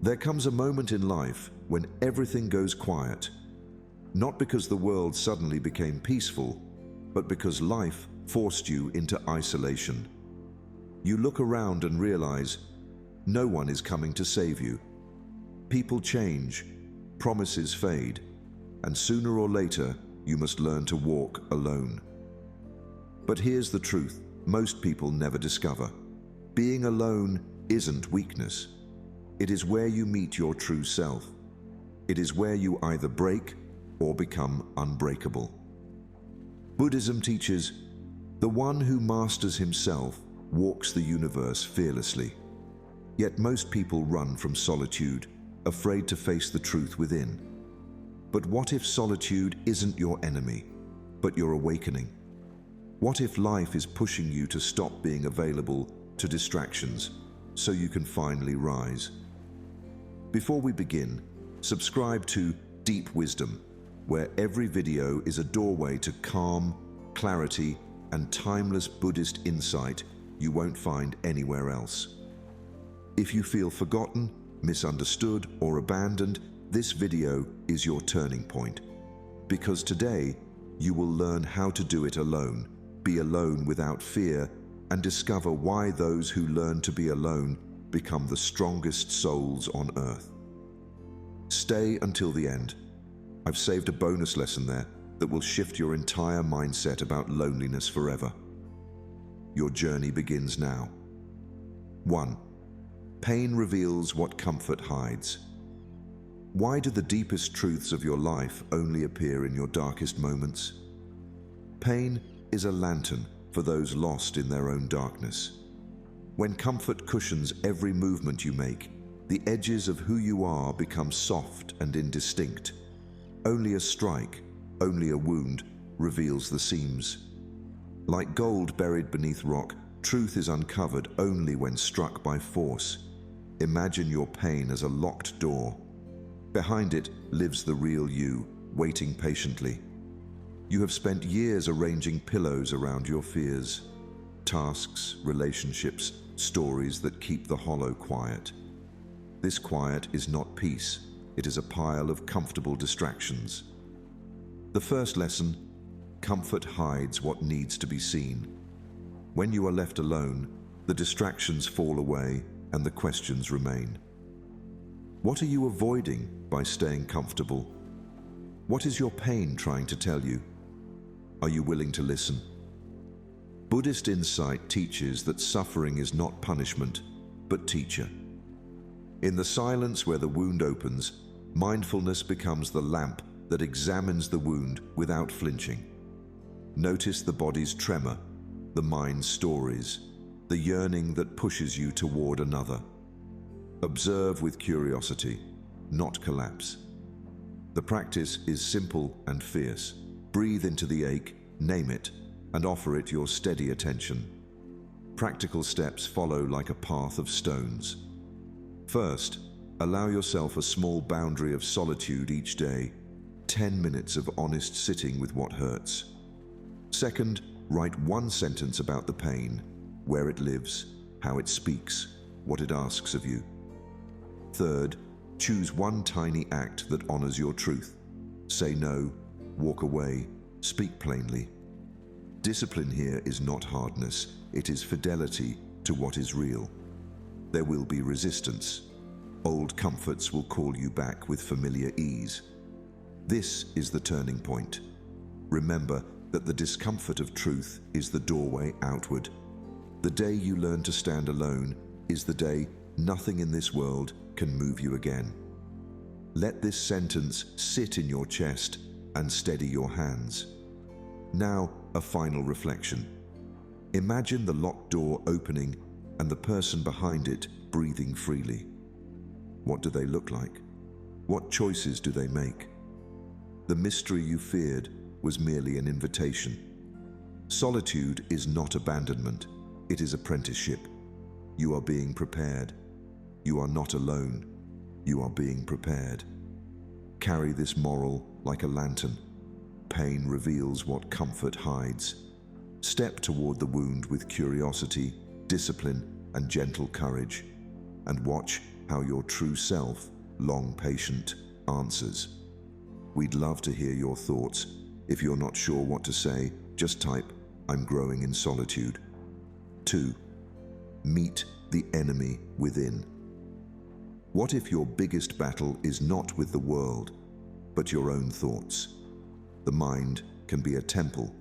There comes a moment in life when everything goes quiet, not because the world suddenly became peaceful, but because life forced you into isolation. You look around and realize no one is coming to save you. People change, promises fade, and sooner or later you must learn to walk alone. But here's the truth most people never discover. Being alone isn't weakness. It is where you meet your true self. It is where you either break or become unbreakable. Buddhism teaches, the one who masters himself walks the universe fearlessly. Yet most people run from solitude, afraid to face the truth within. But what if solitude isn't your enemy, but your awakening? What if life is pushing you to stop being available to distractions so you can finally rise? Before we begin, subscribe to Deep Wisdom, where every video is a doorway to calm, clarity, and timeless Buddhist insight you won't find anywhere else. If you feel forgotten, misunderstood, or abandoned, this video is your turning point. Because today, you will learn how to do it alone, be alone without fear, and discover why those who learn to be alone become the strongest souls on earth. Stay until the end. I've saved a bonus lesson there that will shift your entire mindset about loneliness forever. Your journey begins now. 1. Pain reveals what comfort hides. Why do the deepest truths of your life only appear in your darkest moments? Pain is a lantern for those lost in their own darkness. When comfort cushions every movement you make, the edges of who you are become soft and indistinct. Only a strike, only a wound, reveals the seams. Like gold buried beneath rock, truth is uncovered only when struck by force. Imagine your pain as a locked door. Behind it lives the real you, waiting patiently. You have spent years arranging pillows around your fears. Tasks, relationships, stories that keep the hollow quiet. This quiet is not peace, it is a pile of comfortable distractions. The first lesson, comfort hides what needs to be seen. When you are left alone, the distractions fall away and the questions remain. What are you avoiding by staying comfortable? What is your pain trying to tell you? Are you willing to listen? Buddhist insight teaches that suffering is not punishment, but teacher. In the silence where the wound opens, mindfulness becomes the lamp that examines the wound without flinching. Notice the body's tremor, the mind's stories, the yearning that pushes you toward another. Observe with curiosity, not collapse. The practice is simple and fierce. Breathe into the ache, name it, and offer it your steady attention. Practical steps follow like a path of stones. First, allow yourself a small boundary of solitude each day, 10 minutes of honest sitting with what hurts. Second, write one sentence about the pain, where it lives, how it speaks, what it asks of you. Third, choose one tiny act that honors your truth. Say no, walk away, speak plainly. Discipline here is not hardness, it is fidelity to what is real. There will be resistance. Old comforts will call you back with familiar ease. This is the turning point. Remember that the discomfort of truth is the doorway outward. The day you learn to stand alone is the day nothing in this world can move you again. Let this sentence sit in your chest and steady your hands. Now, a final reflection. Imagine the locked door opening and the person behind it breathing freely. What do they look like? What choices do they make? The mystery you feared was merely an invitation. Solitude is not abandonment, it is apprenticeship. You are being prepared. You are not alone. You are being prepared. Carry this moral like a lantern. Pain reveals what comfort hides. Step toward the wound with curiosity, discipline, and gentle courage, and watch how your true self, long patient, answers. We'd love to hear your thoughts. If you're not sure what to say, just type, "I'm growing in solitude." 2. Meet the enemy within. What if your biggest battle is not with the world, but your own thoughts? The mind can be a temple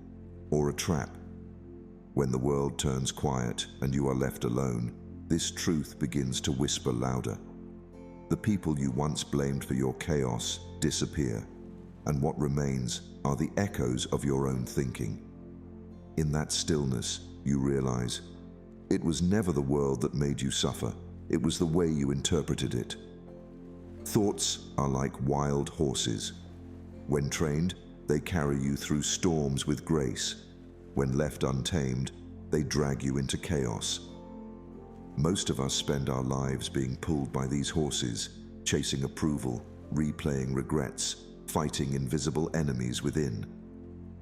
or a trap. When the world turns quiet and you are left alone, this truth begins to whisper louder. The people you once blamed for your chaos disappear, and what remains are the echoes of your own thinking. In that stillness, you realize it was never the world that made you suffer. It was the way you interpreted it. Thoughts are like wild horses. When trained, they carry you through storms with grace. When left untamed, they drag you into chaos. Most of us spend our lives being pulled by these horses, chasing approval, replaying regrets, fighting invisible enemies within.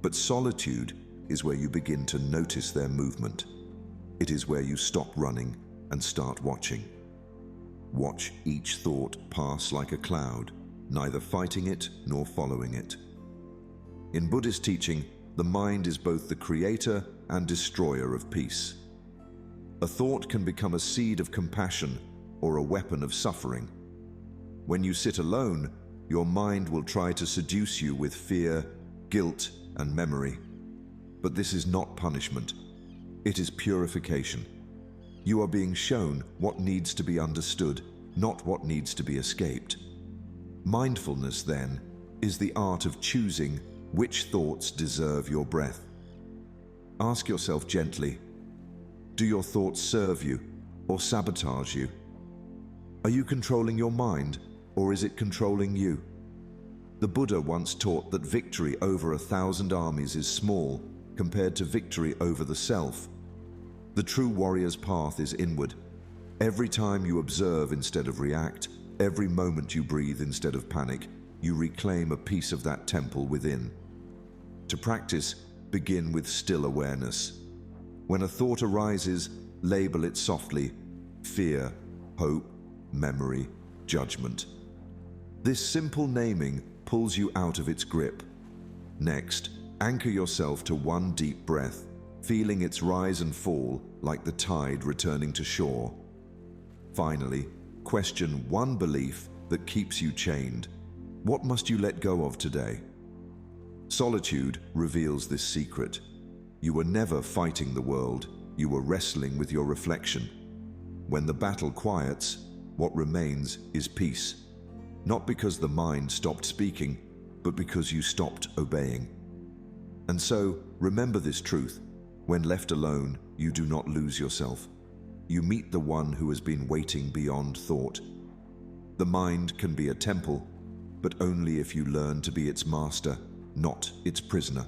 But solitude is where you begin to notice their movement. It is where you stop running and start watching. Watch each thought pass like a cloud, neither fighting it nor following it. In Buddhist teaching, the mind is both the creator and destroyer of peace. A thought can become a seed of compassion or a weapon of suffering. When you sit alone, your mind will try to seduce you with fear, guilt, and memory. But this is not punishment. It is purification. You are being shown what needs to be understood, not what needs to be escaped. Mindfulness, then, is the art of choosing which thoughts deserve your breath. Ask yourself gently, do your thoughts serve you or sabotage you? Are you controlling your mind, or is it controlling you? The Buddha once taught that victory over 1,000 armies is small compared to victory over the self. The true warrior's path is inward. Every time you observe instead of react, every moment you breathe instead of panic, you reclaim a piece of that temple within. To practice, begin with still awareness. When a thought arises, label it softly: fear, hope, memory, judgment. This simple naming pulls you out of its grip. Next, anchor yourself to one deep breath, feeling its rise and fall like the tide returning to shore. Finally, question one belief that keeps you chained. What must you let go of today? Solitude reveals this secret. You were never fighting the world, you were wrestling with your reflection. When the battle quiets, what remains is peace. Not because the mind stopped speaking, but because you stopped obeying. And so, remember this truth. When left alone, you do not lose yourself. You meet the one who has been waiting beyond thought. The mind can be a temple, but only if you learn to be its master, not its prisoner.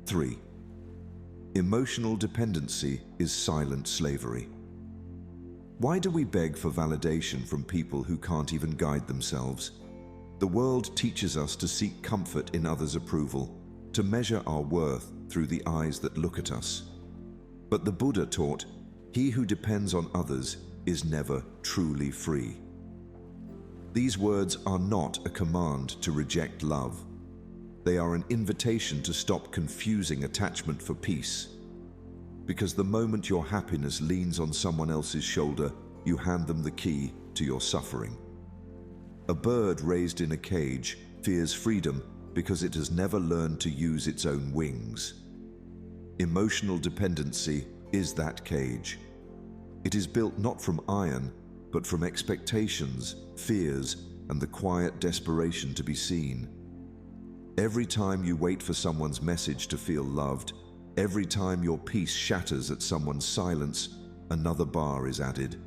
3. Emotional dependency is silent slavery. Why do we beg for validation from people who can't even guide themselves? The world teaches us to seek comfort in others' approval, to measure our worth through the eyes that look at us. But the Buddha taught, he who depends on others is never truly free. These words are not a command to reject love. They are an invitation to stop confusing attachment for peace. Because the moment your happiness leans on someone else's shoulder, you hand them the key to your suffering. A bird raised in a cage fears freedom because it has never learned to use its own wings. Emotional dependency is that cage. It is built not from iron, but from expectations, fears, and the quiet desperation to be seen. Every time you wait for someone's message to feel loved, every time your peace shatters at someone's silence, another bar is added.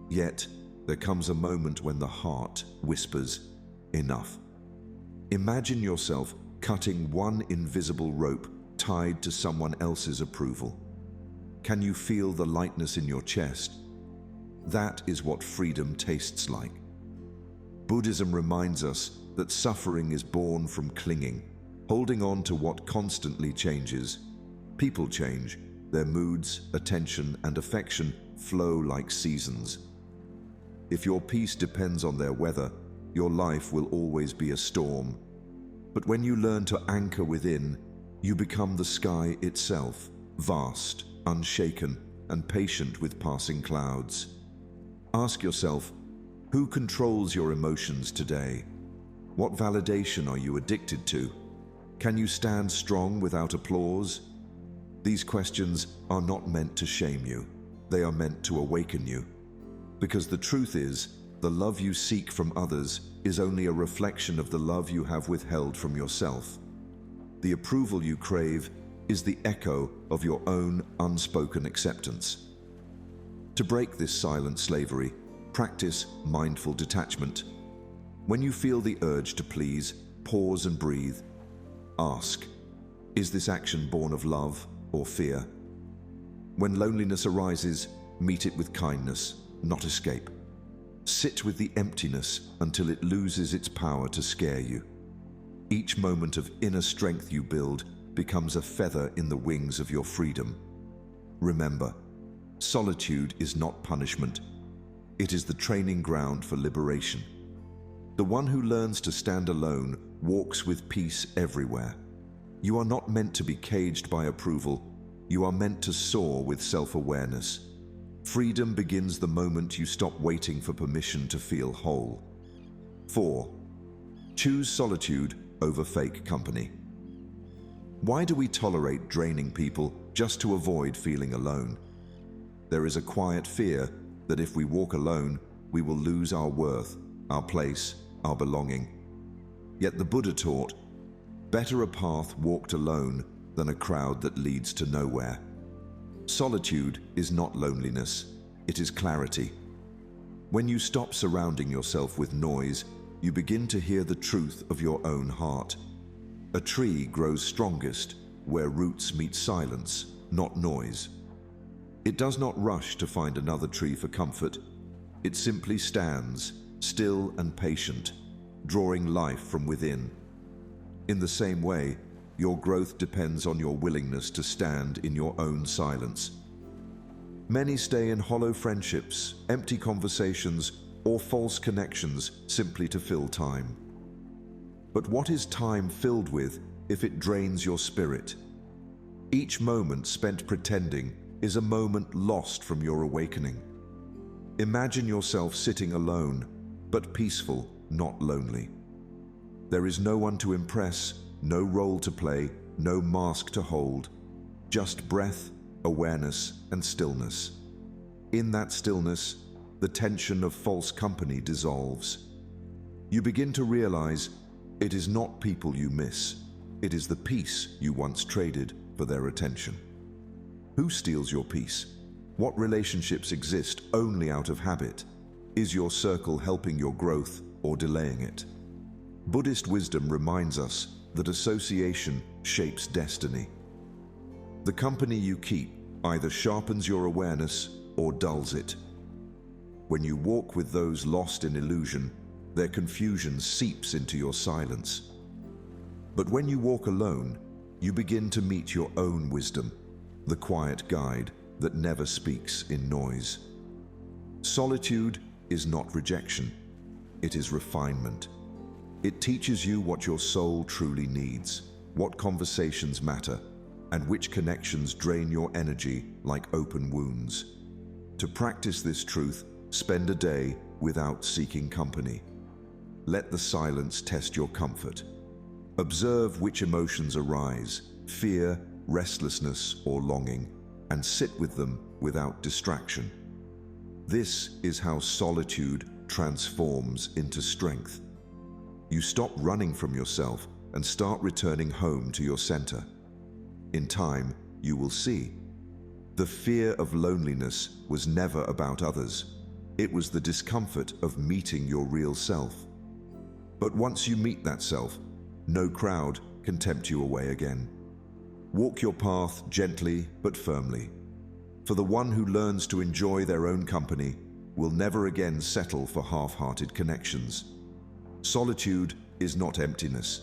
Yet, there comes a moment when the heart whispers, enough. Imagine yourself cutting one invisible rope tied to someone else's approval. Can you feel the lightness in your chest? That is what freedom tastes like. Buddhism reminds us that suffering is born from clinging, holding on to what constantly changes. People change, their moods, attention, and affection flow like seasons. If your peace depends on their weather, your life will always be a storm. But when you learn to anchor within, you become the sky itself, vast, unshaken, and patient with passing clouds. Ask yourself, who controls your emotions today? What validation are you addicted to? Can you stand strong without applause? These questions are not meant to shame you. They are meant to awaken you. Because the truth is, the love you seek from others is only a reflection of the love you have withheld from yourself. The approval you crave is the echo of your own unspoken acceptance. To break this silent slavery, practice mindful detachment. When you feel the urge to please, pause and breathe. Ask, is this action born of love or fear? When loneliness arises, meet it with kindness, not escape. Sit with the emptiness until it loses its power to scare you. Each moment of inner strength you build becomes a feather in the wings of your freedom. Remember, solitude is not punishment. It is the training ground for liberation. The one who learns to stand alone walks with peace everywhere. You are not meant to be caged by approval. You are meant to soar with self-awareness. Freedom begins the moment you stop waiting for permission to feel whole. 4. Choose solitude over fake company. Why do we tolerate draining people just to avoid feeling alone? There is a quiet fear that if we walk alone, we will lose our worth, our place, our belonging. Yet the Buddha taught, better a path walked alone than a crowd that leads to nowhere. Solitude is not loneliness, it is clarity. When you stop surrounding yourself with noise, you begin to hear the truth of your own heart. A tree grows strongest where roots meet silence, not noise. It does not rush to find another tree for comfort. It simply stands, still and patient, drawing life from within. In the same way, your growth depends on your willingness to stand in your own silence. Many stay in hollow friendships, empty conversations, or false connections simply to fill time. But what is time filled with if it drains your spirit? Each moment spent pretending is a moment lost from your awakening. Imagine yourself sitting alone, but peaceful, not lonely. There is no one to impress, no role to play, no mask to hold, just breath, awareness, and stillness. In that stillness, the tension of false company dissolves. You begin to realize it is not people you miss, it is the peace you once traded for their attention. Who steals your peace? What relationships exist only out of habit? Is your circle helping your growth or delaying it? Buddhist wisdom reminds us that association shapes destiny. The company you keep either sharpens your awareness or dulls it. When you walk with those lost in illusion, their confusion seeps into your silence. But when you walk alone, you begin to meet your own wisdom, the quiet guide that never speaks in noise. Solitude is not rejection, it is refinement. It teaches you what your soul truly needs, what conversations matter, and which connections drain your energy like open wounds. To practice this truth, spend a day without seeking company. Let the silence test your comfort. Observe which emotions arise, fear, restlessness, or longing, and sit with them without distraction. This is how solitude transforms into strength. You stop running from yourself and start returning home to your center. In time, you will see. The fear of loneliness was never about others. It was the discomfort of meeting your real self. But once you meet that self, no crowd can tempt you away again. Walk your path gently but firmly. For the one who learns to enjoy their own company will never again settle for half-hearted connections. Solitude is not emptiness.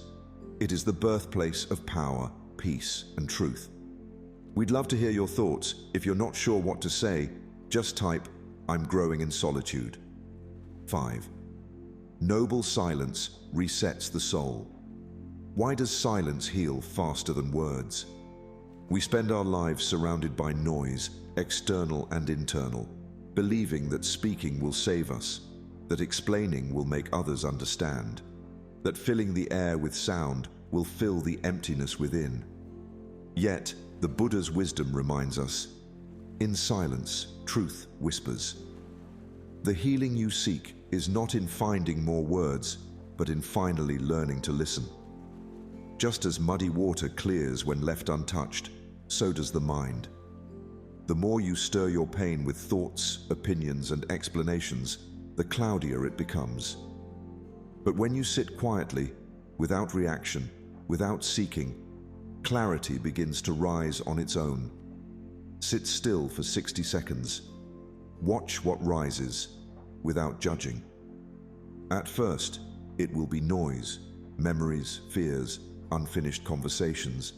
It is the birthplace of power, peace, and truth. We'd love to hear your thoughts. If you're not sure what to say, just type, "I'm growing in solitude." 5. Noble silence resets the soul. Why does silence heal faster than words? We spend our lives surrounded by noise, external and internal, believing that speaking will save us, that explaining will make others understand, that filling the air with sound will fill the emptiness within. Yet, the Buddha's wisdom reminds us, in silence, truth whispers. The healing you seek is not in finding more words, but in finally learning to listen. Just as muddy water clears when left untouched, so does the mind. The more you stir your pain with thoughts, opinions, and explanations, the cloudier it becomes. But when you sit quietly, without reaction, without seeking, clarity begins to rise on its own. Sit still for 60 seconds. Watch what rises, without judging. At first, it will be noise, memories, fears, unfinished conversations.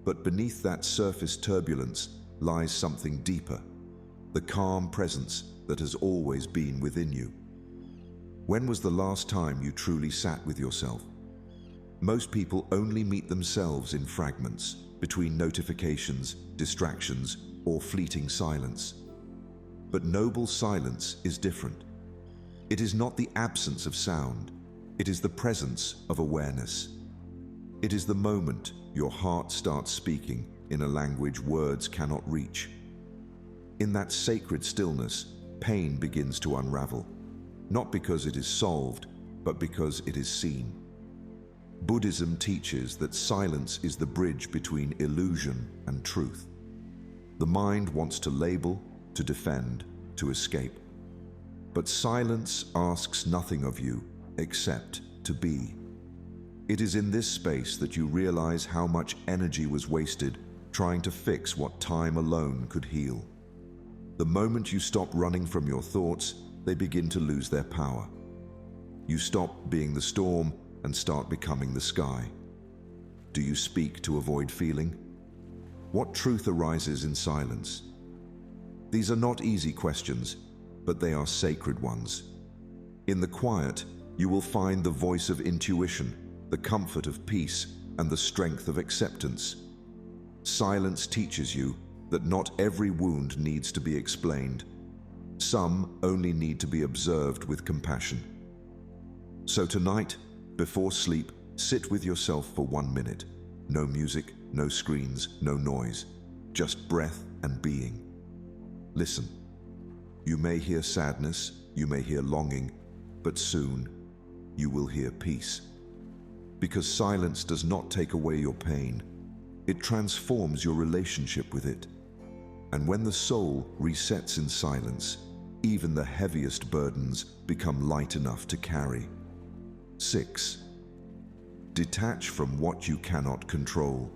But beneath that surface turbulence lies something deeper, the calm presence that has always been within you. When was the last time you truly sat with yourself? Most people only meet themselves in fragments, between notifications, distractions, or fleeting silence. But noble silence is different. It is not the absence of sound, it is the presence of awareness. It is the moment your heart starts speaking in a language words cannot reach. In that sacred stillness, pain begins to unravel, not because it is solved, but because it is seen. Buddhism teaches that silence is the bridge between illusion and truth. The mind wants to label, to defend, to escape. But silence asks nothing of you except to be. It is in this space that you realize how much energy was wasted trying to fix what time alone could heal. The moment you stop running from your thoughts, they begin to lose their power. You stop being the storm and start becoming the sky. Do you speak to avoid feeling? What truth arises in silence? These are not easy questions, but they are sacred ones. In the quiet, you will find the voice of intuition, the comfort of peace, and the strength of acceptance. Silence teaches you that not every wound needs to be explained. Some only need to be observed with compassion. So tonight, before sleep, sit with yourself for 1 minute. No music, no screens, no noise, just breath and being. Listen. You may hear sadness, you may hear longing, but soon you will hear peace. Because silence does not take away your pain, it transforms your relationship with it. And when the soul resets in silence, even the heaviest burdens become light enough to carry. 6. Detach from what you cannot control.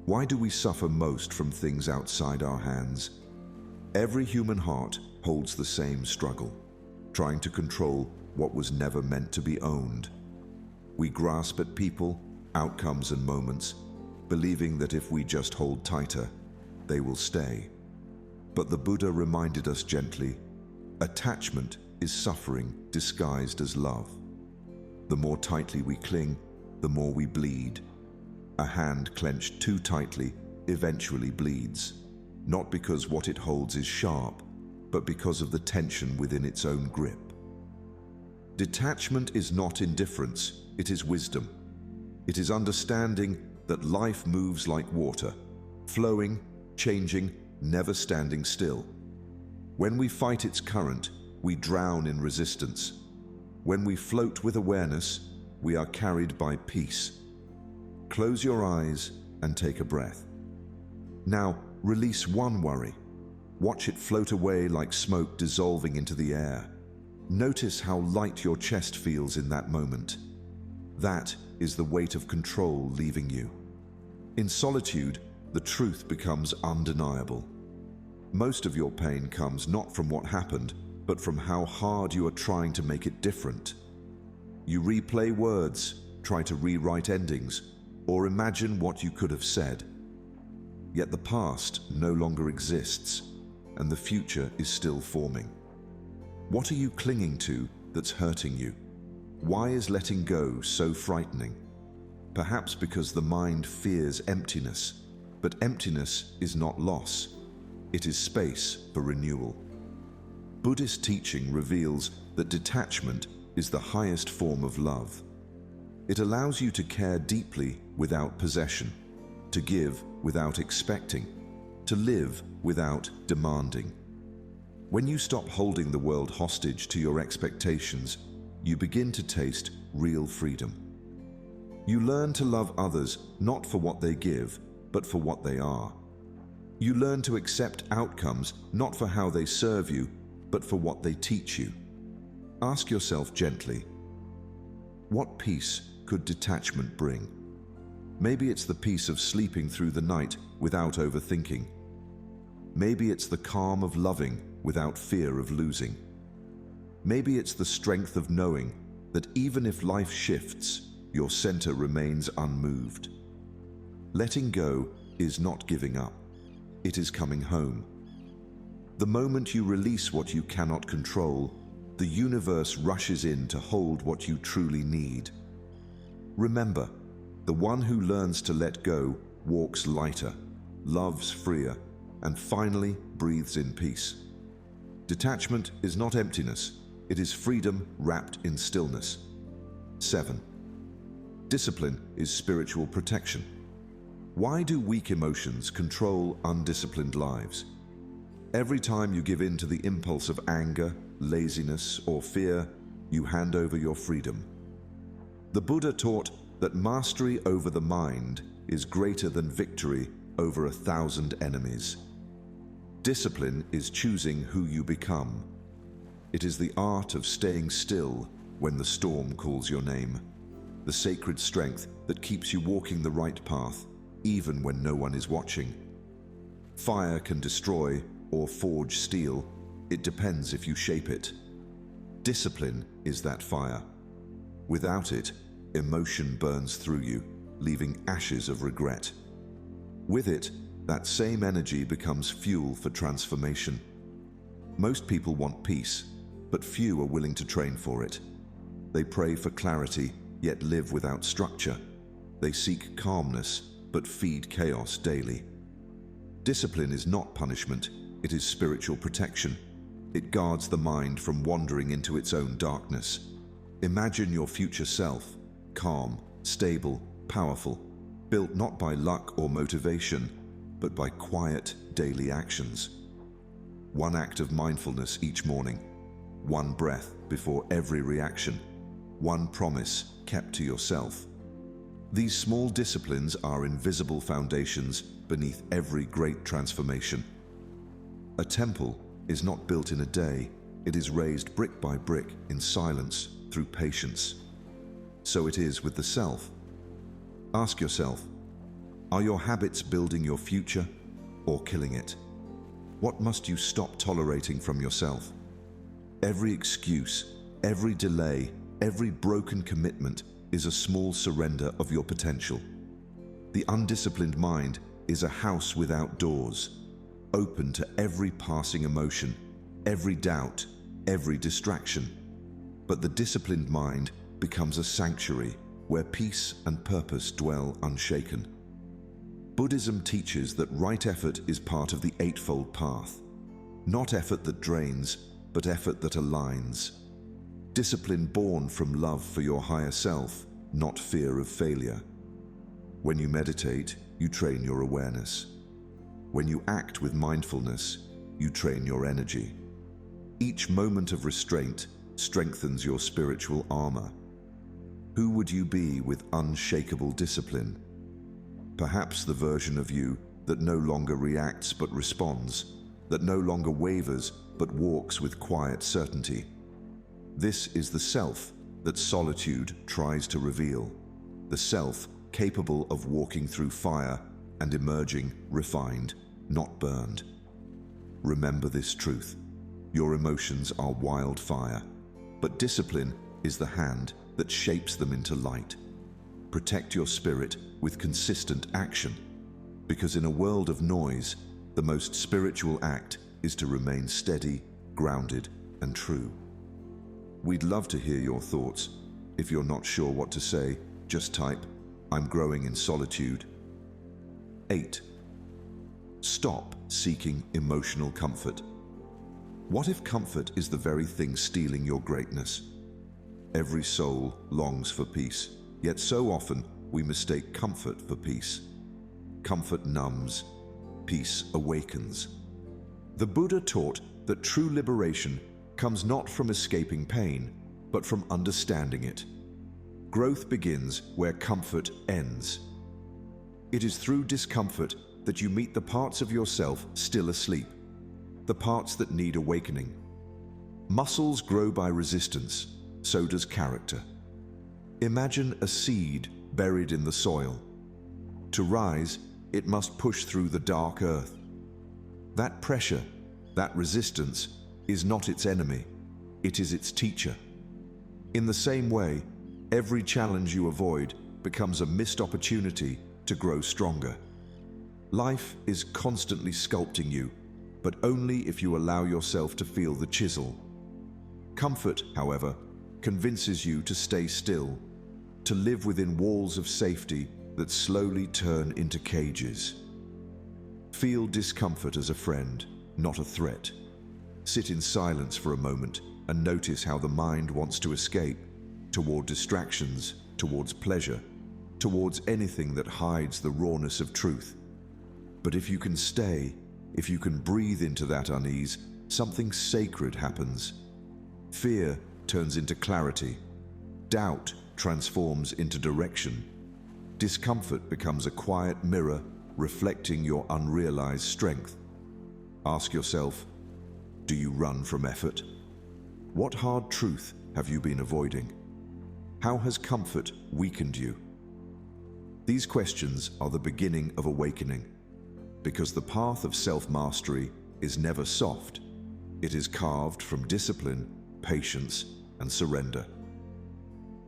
Why do we suffer most from things outside our hands? Every human heart holds the same struggle, trying to control what was never meant to be owned. We grasp at people, outcomes, and moments, believing that if we just hold tighter, they will stay. But the Buddha reminded us gently, attachment is suffering disguised as love. The more tightly we cling, the more we bleed. A hand clenched too tightly eventually bleeds, not because what it holds is sharp, but because of the tension within its own grip. Detachment is not indifference, it is wisdom. It is understanding that life moves like water, flowing, changing, never standing still. When we fight its current, we drown in resistance. When we float with awareness, we are carried by peace. Close your eyes and take a breath. Now, release one worry. Watch it float away like smoke dissolving into the air. Notice how light your chest feels in that moment. That is the weight of control leaving you. In solitude, the truth becomes undeniable. Most of your pain comes not from what happened, but from how hard you are trying to make it different. You replay words, try to rewrite endings, or imagine what you could have said. Yet the past no longer exists, and the future is still forming. What are you clinging to that's hurting you? Why is letting go so frightening? Perhaps because the mind fears emptiness, but emptiness is not loss. It is space for renewal. Buddhist teaching reveals that detachment is the highest form of love. It allows you to care deeply without possession, to give without expecting, to live without demanding. When you stop holding the world hostage to your expectations, you begin to taste real freedom. You learn to love others not for what they give, but for what they are. You learn to accept outcomes not for how they serve you, but for what they teach you. Ask yourself gently, what peace could detachment bring? Maybe it's the peace of sleeping through the night without overthinking. Maybe it's the calm of loving without fear of losing. Maybe it's the strength of knowing that even if life shifts, your center remains unmoved. Letting go is not giving up. It is coming home. The moment you release what you cannot control, the universe rushes in to hold what you truly need. Remember, the one who learns to let go walks lighter, loves freer, and finally breathes in peace. Detachment is not emptiness, it is freedom wrapped in stillness. 7. Discipline is spiritual protection. Why do weak emotions control undisciplined lives? Every time you give in to the impulse of anger, laziness, or fear, you hand over your freedom. The Buddha taught that mastery over the mind is greater than victory over 1,000 enemies. Discipline is choosing who you become. It is the art of staying still when the storm calls your name, the sacred strength that keeps you walking the right path, even when no one is watching. Fire can destroy or forge steel. It depends if you shape it. Discipline is that fire. Without it, emotion burns through you, leaving ashes of regret. With it, that same energy becomes fuel for transformation. Most people want peace, but few are willing to train for it. They pray for clarity, yet live without structure. They seek calmness, but feed chaos daily. Discipline is not punishment, it is spiritual protection. It guards the mind from wandering into its own darkness. Imagine your future self, calm, stable, powerful, built not by luck or motivation, but by quiet daily actions. One act of mindfulness each morning, one breath before every reaction, one promise kept to yourself. These small disciplines are invisible foundations beneath every great transformation. A temple is not built in a day, it is raised brick by brick in silence through patience. So it is with the self. Ask yourself, are your habits building your future or killing it? What must you stop tolerating from yourself? Every excuse, every delay, every broken commitment is a small surrender of your potential. The undisciplined mind is a house without doors, open to every passing emotion, every doubt, every distraction. But the disciplined mind becomes a sanctuary where peace and purpose dwell unshaken. Buddhism teaches that right effort is part of the Eightfold Path. Not effort that drains, but effort that aligns. Discipline born from love for your higher self, not fear of failure. When you meditate, you train your awareness. When you act with mindfulness, you train your energy. Each moment of restraint strengthens your spiritual armor. Who would you be with unshakable discipline? Perhaps the version of you that no longer reacts but responds, that no longer wavers but walks with quiet certainty. This is the self that solitude tries to reveal, the self capable of walking through fire and emerging refined, not burned. Remember this truth. Your emotions are wildfire, but discipline is the hand that shapes them into light. Protect your spirit with consistent action, because in a world of noise, the most spiritual act is to remain steady, grounded, and true. We'd love to hear your thoughts. If you're not sure what to say, just type, "I'm growing in solitude." 8. Stop seeking emotional comfort. What if comfort is the very thing stealing your greatness? Every soul longs for peace, yet so often we mistake comfort for peace. Comfort numbs, peace awakens. The Buddha taught that true liberation comes not from escaping pain, but from understanding it. Growth begins where comfort ends. It is through discomfort that you meet the parts of yourself still asleep, the parts that need awakening. Muscles grow by resistance, so does character. Imagine a seed buried in the soil. To rise, it must push through the dark earth. That pressure, that resistance, is not its enemy, it is its teacher. In the same way, every challenge you avoid becomes a missed opportunity to grow stronger. Life is constantly sculpting you, but only if you allow yourself to feel the chisel. Comfort, however, convinces you to stay still, to live within walls of safety that slowly turn into cages. Feel discomfort as a friend, not a threat. Sit in silence for a moment and notice how the mind wants to escape, toward distractions, towards pleasure, towards anything that hides the rawness of truth. But if you can stay, if you can breathe into that unease, something sacred happens. Fear turns into clarity. Doubt transforms into direction. Discomfort becomes a quiet mirror reflecting your unrealized strength. Ask yourself, do you run from effort? What hard truth have you been avoiding? How has comfort weakened you? These questions are the beginning of awakening, because the path of self-mastery is never soft. It is carved from discipline, patience, and surrender.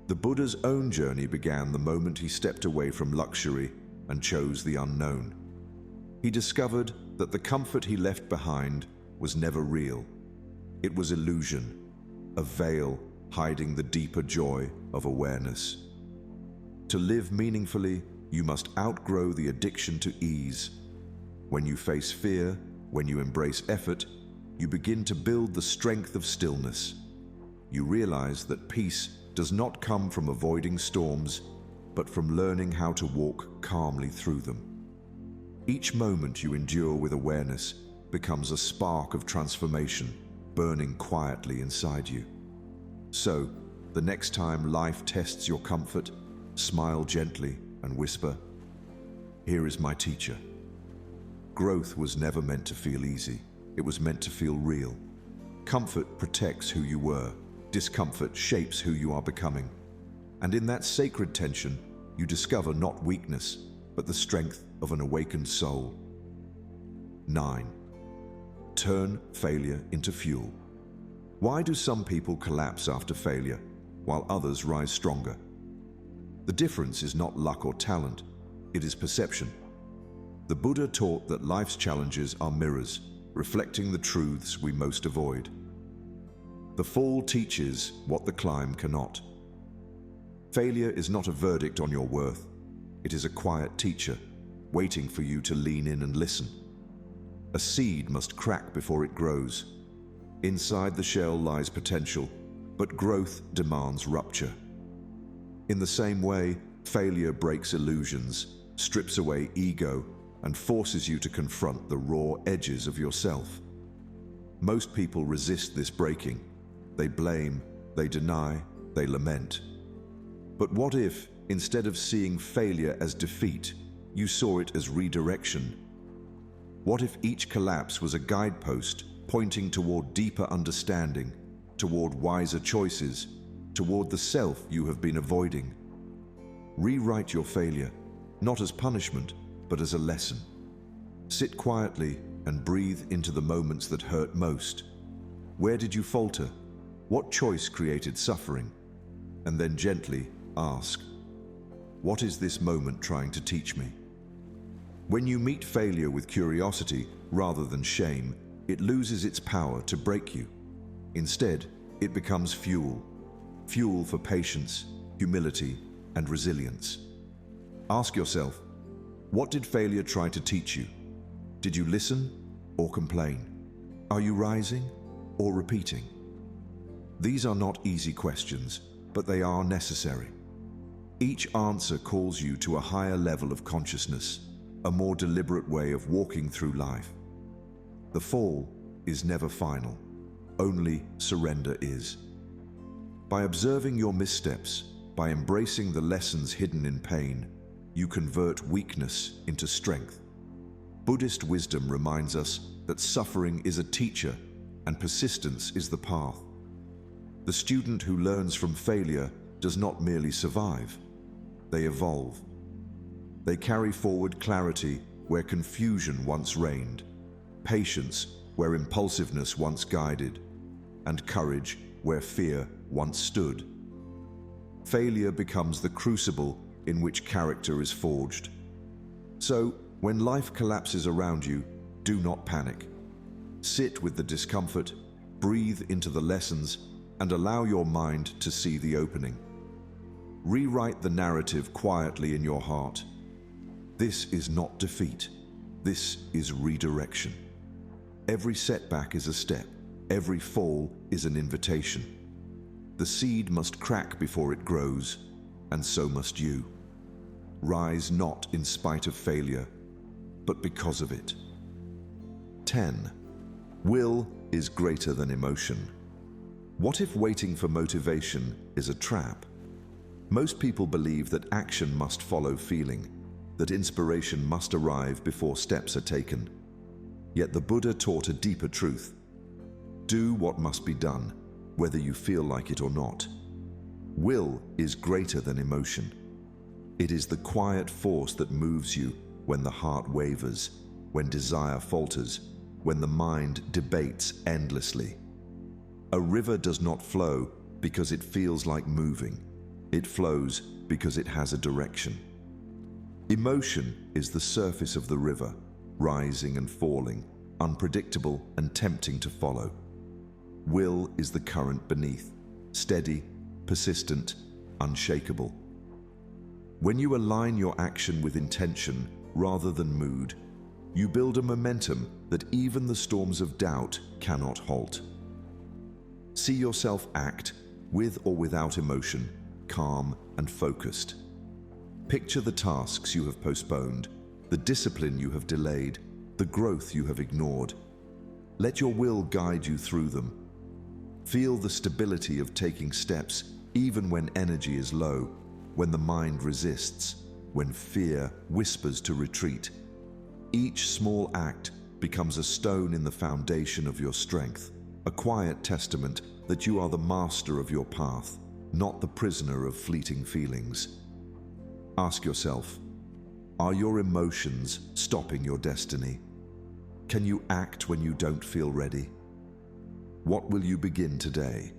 The Buddha's own journey began the moment he stepped away from luxury and chose the unknown. He discovered that the comfort he left behind was never real. It was illusion, a veil hiding the deeper joy of awareness. To live meaningfully, you must outgrow the addiction to ease. When you face fear, when you embrace effort, you begin to build the strength of stillness. You realize that peace does not come from avoiding storms, but from learning how to walk calmly through them. Each moment you endure with awareness becomes a spark of transformation, burning quietly inside you. So, the next time life tests your comfort, smile gently and whisper, "Here is my teacher." Growth was never meant to feel easy. It was meant to feel real. Comfort protects who you were. Discomfort shapes who you are becoming. And in that sacred tension, you discover not weakness, but the strength of an awakened soul. 9. Turn failure into fuel. Why do some people collapse after failure, while others rise stronger? The difference is not luck or talent, it is perception. The Buddha taught that life's challenges are mirrors, reflecting the truths we most avoid. The fall teaches what the climb cannot. Failure is not a verdict on your worth. It is a quiet teacher, waiting for you to lean in and listen. A seed must crack before it grows. Inside the shell lies potential, but growth demands rupture. In the same way, failure breaks illusions, strips away ego, and forces you to confront the raw edges of yourself. Most people resist this breaking. They blame, they deny, they lament. But what if, instead of seeing failure as defeat, you saw it as redirection? What if each collapse was a guidepost pointing toward deeper understanding, toward wiser choices, toward the self you have been avoiding? Rewrite your failure, not as punishment, but as a lesson. Sit quietly and breathe into the moments that hurt most. Where did you falter? What choice created suffering? And then gently ask, what is this moment trying to teach me? When you meet failure with curiosity rather than shame, it loses its power to break you. Instead, it becomes fuel. Fuel for patience, humility, and resilience. Ask yourself, what did failure try to teach you? Did you listen or complain? Are you rising or repeating? These are not easy questions, but they are necessary. Each answer calls you to a higher level of consciousness, a more deliberate way of walking through life. The fall is never final, only surrender is. By observing your missteps, by embracing the lessons hidden in pain, you convert weakness into strength. Buddhist wisdom reminds us that suffering is a teacher and persistence is the path. The student who learns from failure does not merely survive, they evolve. They carry forward clarity where confusion once reigned, patience where impulsiveness once guided, and courage where fear once stood. Failure becomes the crucible in which character is forged. So, when life collapses around you, do not panic. Sit with the discomfort, breathe into the lessons, and allow your mind to see the opening. Rewrite the narrative quietly in your heart. This is not defeat. This is redirection. Every setback is a step. Every fall is an invitation. The seed must crack before it grows, and so must you. Rise not in spite of failure, but because of it. 10. Will is greater than emotion. What if waiting for motivation is a trap? Most people believe that action must follow feeling, that inspiration must arrive before steps are taken. Yet the Buddha taught a deeper truth. Do what must be done, whether you feel like it or not. Will is greater than emotion. It is the quiet force that moves you when the heart wavers, when desire falters, when the mind debates endlessly. A river does not flow because it feels like moving. It flows because it has a direction. Emotion is the surface of the river, rising and falling, unpredictable and tempting to follow. Will is the current beneath, steady, persistent, unshakable. When you align your action with intention rather than mood, you build a momentum that even the storms of doubt cannot halt. See yourself act, with or without emotion, calm and focused. Picture the tasks you have postponed, the discipline you have delayed, the growth you have ignored. Let your will guide you through them. Feel the stability of taking steps even when energy is low, when the mind resists, when fear whispers to retreat. Each small act becomes a stone in the foundation of your strength, a quiet testament that you are the master of your path, not the prisoner of fleeting feelings. Ask yourself, are your emotions stopping your destiny? Can you act when you don't feel ready? What will you begin today?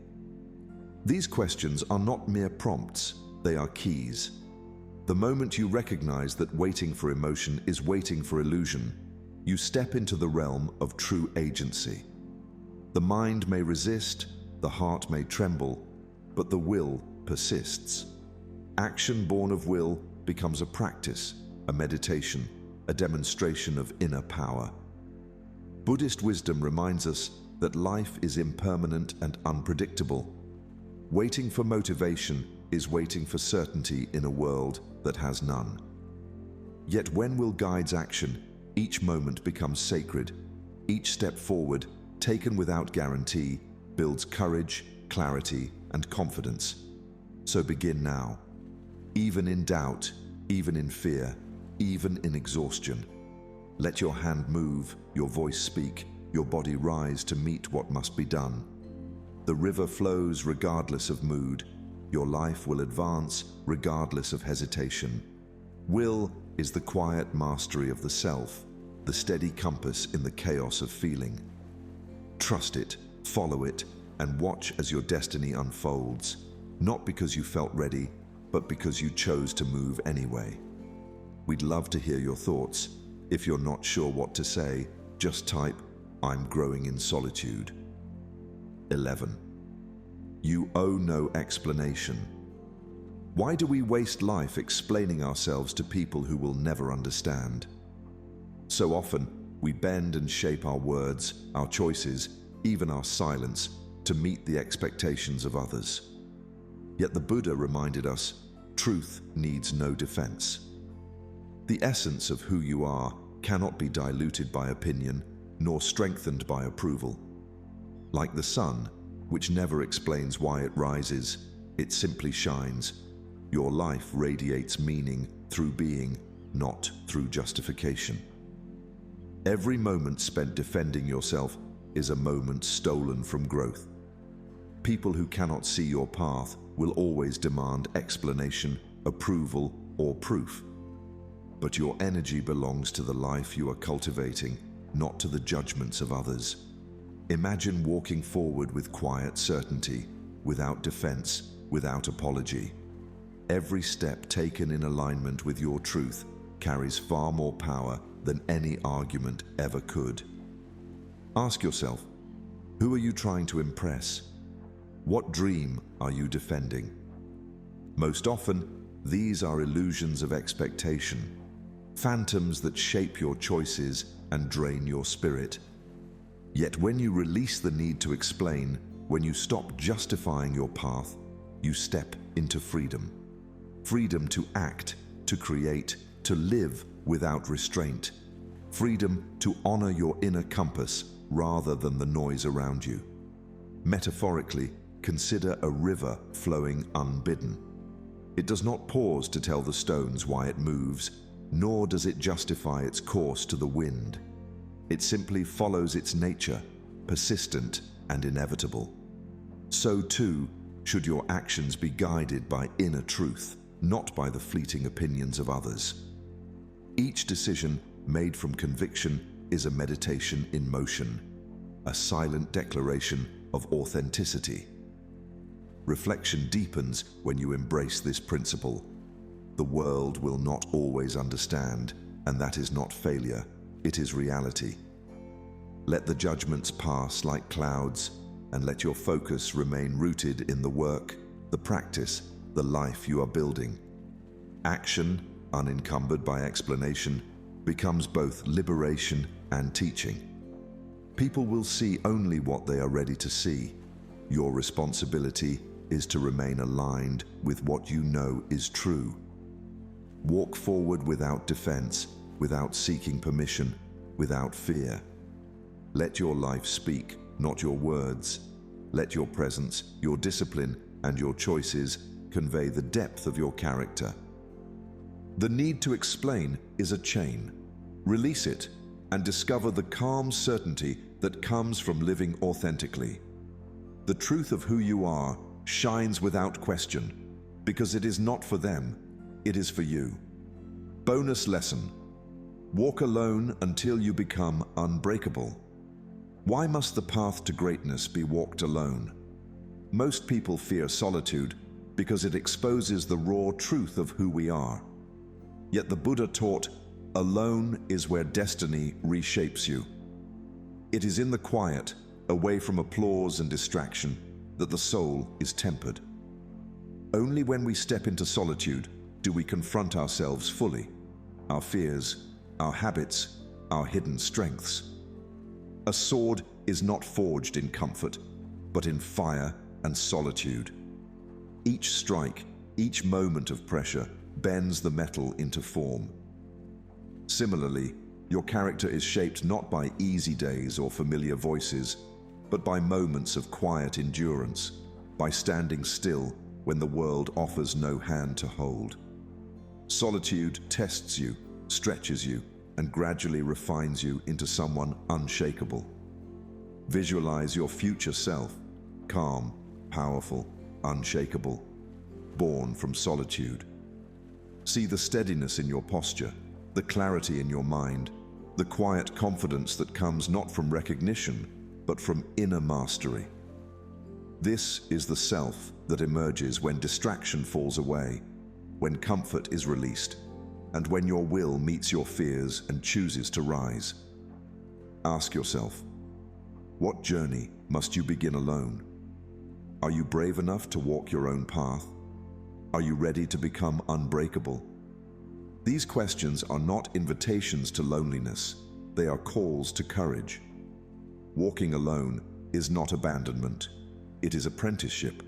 These questions are not mere prompts, they are keys. The moment you recognize that waiting for emotion is waiting for illusion, you step into the realm of true agency. The mind may resist, the heart may tremble, but the will persists. Action born of will becomes a practice, a meditation, a demonstration of inner power. Buddhist wisdom reminds us that life is impermanent and unpredictable. Waiting for motivation is waiting for certainty in a world that has none. Yet when will guides action, each moment becomes sacred. Each step forward, taken without guarantee, builds courage, clarity, and confidence. So begin now. Even in doubt, even in fear, even in exhaustion. Let your hand move, your voice speak, your body rise to meet what must be done. The river flows regardless of mood. Your life will advance regardless of hesitation. Will is the quiet mastery of the self, the steady compass in the chaos of feeling. Trust it, follow it, and watch as your destiny unfolds, not because you felt ready, but because you chose to move anyway. We'd love to hear your thoughts. If you're not sure what to say, just type, "I'm growing in solitude." 11. You owe no explanation. Why do we waste life explaining ourselves to people who will never understand? So often, we bend and shape our words, our choices, even our silence, to meet the expectations of others. Yet the Buddha reminded us, truth needs no defense. The essence of who you are cannot be diluted by opinion, nor strengthened by approval. Like the sun, which never explains why it rises, it simply shines. Your life radiates meaning through being, not through justification. Every moment spent defending yourself is a moment stolen from growth. People who cannot see your path will always demand explanation, approval, or proof. But your energy belongs to the life you are cultivating, not to the judgments of others. Imagine walking forward with quiet certainty, without defense, without apology. Every step taken in alignment with your truth carries far more power than any argument ever could. Ask yourself, who are you trying to impress? What dream are you defending? Most often, these are illusions of expectation, phantoms that shape your choices and drain your spirit. Yet when you release the need to explain, when you stop justifying your path, you step into freedom. Freedom to act, to create, to live without restraint. Freedom to honor your inner compass rather than the noise around you. Metaphorically, consider a river flowing unbidden. It does not pause to tell the stones why it moves, nor does it justify its course to the wind. It simply follows its nature, persistent and inevitable. So too should your actions be guided by inner truth, not by the fleeting opinions of others. Each decision made from conviction is a meditation in motion, a silent declaration of authenticity. Reflection deepens when you embrace this principle. The world will not always understand, and that is not failure, it is reality. Let the judgments pass like clouds, and let your focus remain rooted in the work, the practice, the life you are building. Action, unencumbered by explanation, becomes both liberation and teaching. People will see only what they are ready to see. Your responsibility is to remain aligned with what you know is true. Walk forward without defense, without seeking permission, without fear. Let your life speak, not your words. Let your presence, your discipline, and your choices convey the depth of your character. The need to explain is a chain. Release it and discover the calm certainty that comes from living authentically. The truth of who you are shines without question, because it is not for them, it is for you. Bonus lesson: walk alone until you become unbreakable. Why must the path to greatness be walked alone? Most people fear solitude because it exposes the raw truth of who we are. Yet the Buddha taught, alone is where destiny reshapes you. It is in the quiet, away from applause and distraction, that the soul is tempered. Only when we step into solitude do we confront ourselves fully, our fears, our habits, our hidden strengths. A sword is not forged in comfort, but in fire and solitude. Each strike, each moment of pressure bends the metal into form. Similarly, your character is shaped not by easy days or familiar voices, but by moments of quiet endurance, by standing still when the world offers no hand to hold. Solitude tests you, stretches you, and gradually refines you into someone unshakable. Visualize your future self, calm, powerful, unshakable, born from solitude. See the steadiness in your posture, the clarity in your mind, the quiet confidence that comes not from recognition, but from inner mastery. This is the self that emerges when distraction falls away, when comfort is released, and when your will meets your fears and chooses to rise. Ask yourself, what journey must you begin alone? Are you brave enough to walk your own path? Are you ready to become unbreakable? These questions are not invitations to loneliness. They are calls to courage. Walking alone is not abandonment. It is apprenticeship.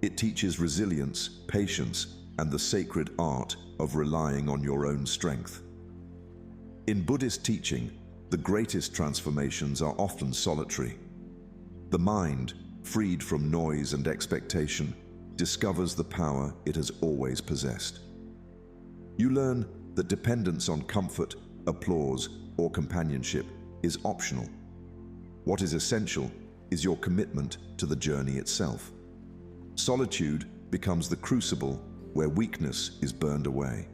It teaches resilience, patience, and the sacred art of relying on your own strength. In Buddhist teaching, the greatest transformations are often solitary. The mind, freed from noise and expectation, discovers the power it has always possessed. You learn that dependence on comfort, applause, or companionship is optional. What is essential is your commitment to the journey itself. Solitude becomes the crucible where weakness is burned away,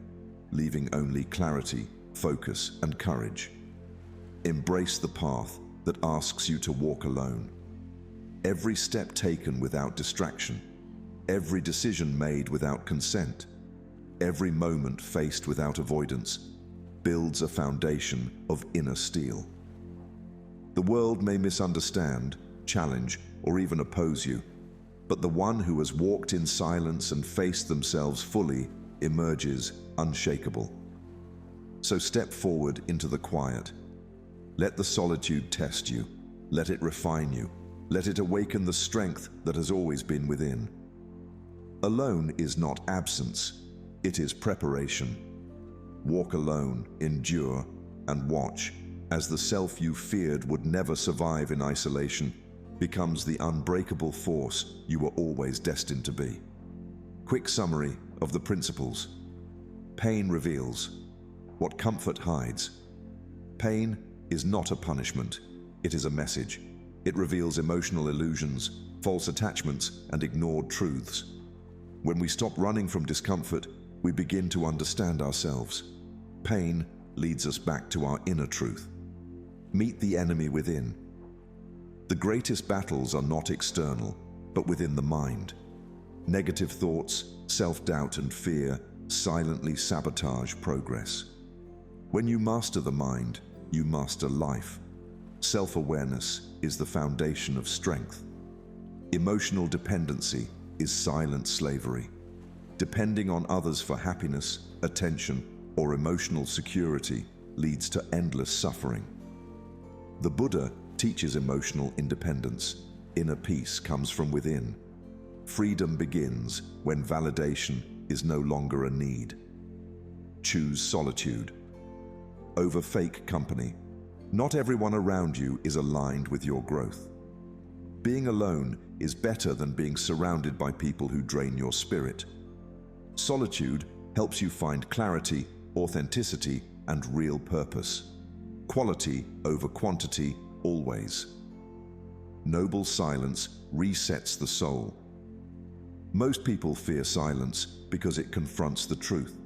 leaving only clarity, focus, and courage. Embrace the path that asks you to walk alone. Every step taken without distraction, every decision made without consent, every moment faced without avoidance builds a foundation of inner steel. The world may misunderstand, challenge, or even oppose you, but the one who has walked in silence and faced themselves fully emerges unshakable. So step forward into the quiet. Let the solitude test you. Let it refine you. Let it awaken the strength that has always been within. Alone is not absence. It is preparation. Walk alone, endure, and watch as the self you feared would never survive in isolation becomes the unbreakable force you were always destined to be. Quick summary of the principles. Pain reveals what comfort hides. Pain is not a punishment, it is a message. It reveals emotional illusions, false attachments, and ignored truths. When we stop running from discomfort, we begin to understand ourselves. Pain leads us back to our inner truth. Meet the enemy within. The greatest battles are not external, but within the mind. Negative thoughts, self-doubt, and fear silently sabotage progress. When you master the mind, you master life. Self-awareness is the foundation of strength. Emotional dependency is silent slavery. Depending on others for happiness, attention, or emotional security leads to endless suffering. The Buddha teaches emotional independence. Inner peace comes from within. Freedom begins when validation is no longer a need. Choose solitude over fake company. Not everyone around you is aligned with your growth. Being alone is better than being surrounded by people who drain your spirit. Solitude helps you find clarity, authenticity, and real purpose. Quality over quantity, always. Noble silence resets the soul. Most people fear silence because it confronts the truth.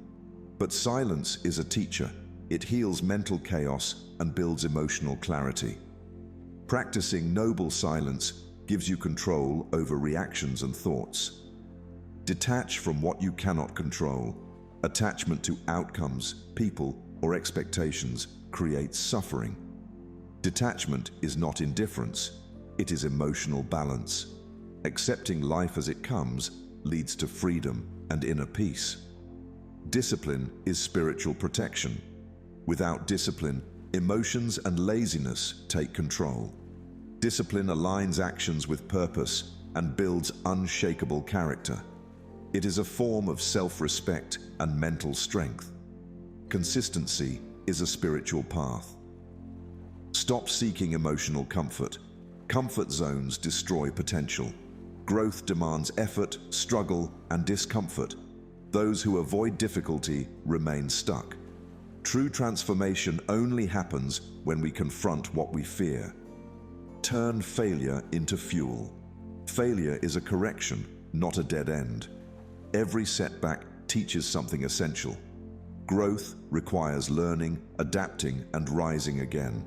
But silence is a teacher. It heals mental chaos and builds emotional clarity. Practicing noble silence gives you control over reactions and thoughts. Detach from what you cannot control. Attachment to outcomes, people, or expectations creates suffering. Detachment is not indifference, it is emotional balance. Accepting life as it comes leads to freedom and inner peace. Discipline is spiritual protection. Without discipline, emotions and laziness take control. Discipline aligns actions with purpose and builds unshakable character. It is a form of self-respect and mental strength. Consistency is a spiritual path. Stop seeking emotional comfort. Comfort zones destroy potential. Growth demands effort, struggle, and discomfort. Those who avoid difficulty remain stuck. True transformation only happens when we confront what we fear. Turn failure into fuel. Failure is a correction, not a dead end. Every setback teaches something essential. Growth requires learning, adapting, and rising again.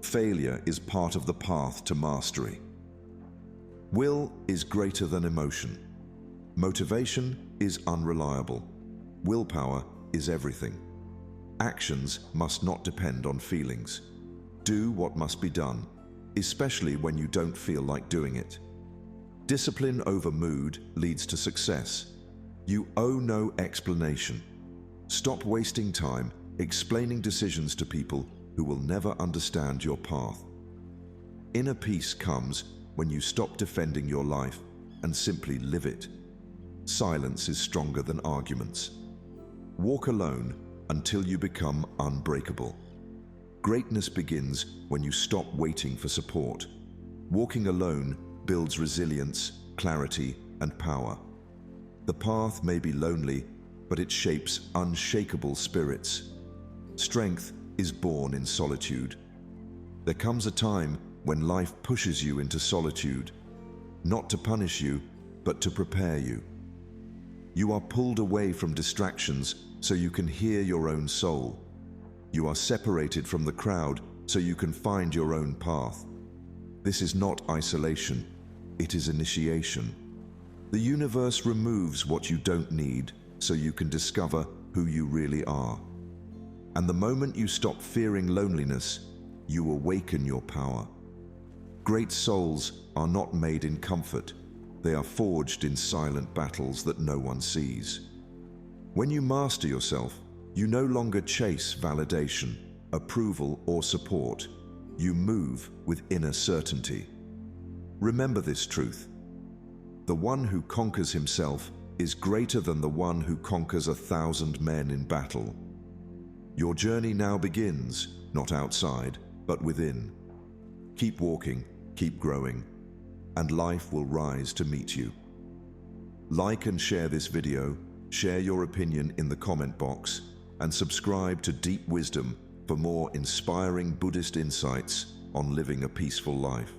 Failure is part of the path to mastery. Will is greater than emotion. Motivation is unreliable. Willpower is everything. Actions must not depend on feelings. Do what must be done, especially when you don't feel like doing it. Discipline over mood leads to success. You owe no explanation. Stop wasting time explaining decisions to people who will never understand your path. Inner peace comes when you stop defending your life and simply live it. Silence is stronger than arguments. Walk alone until you become unbreakable. Greatness begins when you stop waiting for support. Walking alone builds resilience, clarity, and power. The path may be lonely, but it shapes unshakable spirits. Strength is born in solitude. There comes a time when life pushes you into solitude, not to punish you, but to prepare you. You are pulled away from distractions so you can hear your own soul. You are separated from the crowd so you can find your own path. This is not isolation, it is initiation. The universe removes what you don't need so you can discover who you really are. And the moment you stop fearing loneliness, you awaken your power. Great souls are not made in comfort. They are forged in silent battles that no one sees. When you master yourself, you no longer chase validation, approval, or support. You move with inner certainty. Remember this truth. The one who conquers himself is greater than the one who conquers 1,000 men in battle. Your journey now begins, not outside, but within. Keep walking, keep growing, and life will rise to meet you. Like and share this video, share your opinion in the comment box, and subscribe to Deep Wisdom for more inspiring Buddhist insights on living a peaceful life.